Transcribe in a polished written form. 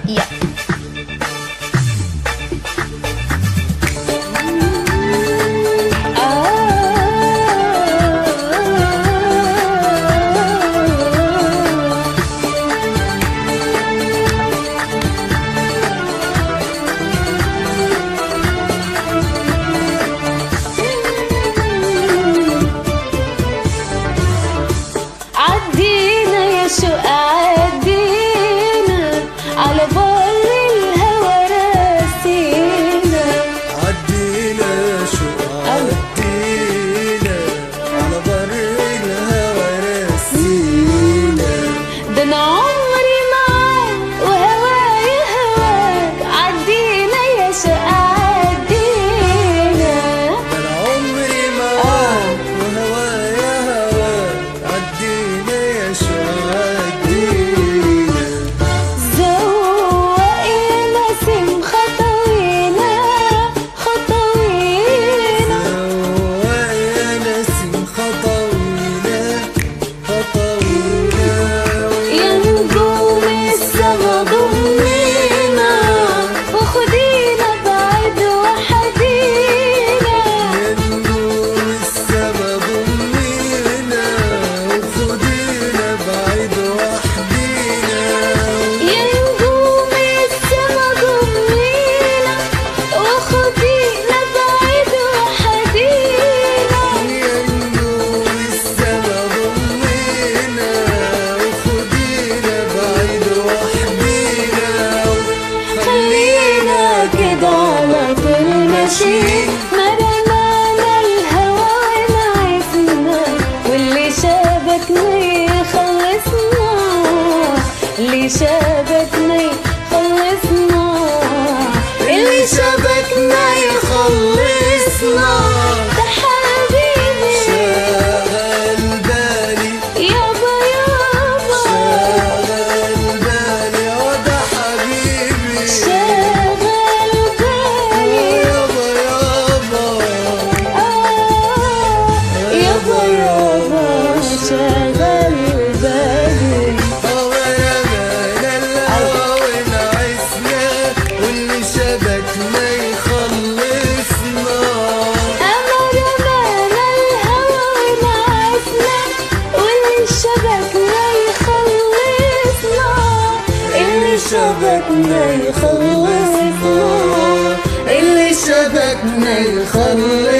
يا عدينا يا شوق عدينا على بر الهوى راسينا. عدينا يا شوق عدينا على بر الهوى راسينا. ده انا عمري معاك وهوايا هواك. عدينا يا شوق عدينا. ده انا عمري معاك وهوايا هواك. عدينا يا شوق عدينا. زوقنا سم خطوينا خطوينا. ويا نسيم خطوينا خطوينا. يا نجوم السما ضمينا وخدينا بعيد وحدينا. يا نجوم السما ضمينا وخدينا بعيد وحدينا. يا نجوم السما ضمينا وخدينا بعيد وحدينا. يا نجوم السما ضمينا وخدينا بعيد وحدينا. خلينا كده على طول ماشيين. ما رمانا الهوى ونعسنا واللي شابكنا يخلصنا. اللي شابكنا يخلصنا. اللي شبكنا يخلصنا. ده حبيبي شغل بالي يابا يابا. شغل بالي وده حبيبي. شغل بالي يابا يابا يابا يابا. شغل بالي. ورمانا الهوى ونعسنا واللي شبكنا يخلصنا. أما رمانا الهوى ونعسنا واللي شبكنا يخلصنا. اللي شبكنا يخلصنا. اللي شبكنا يخلصنا.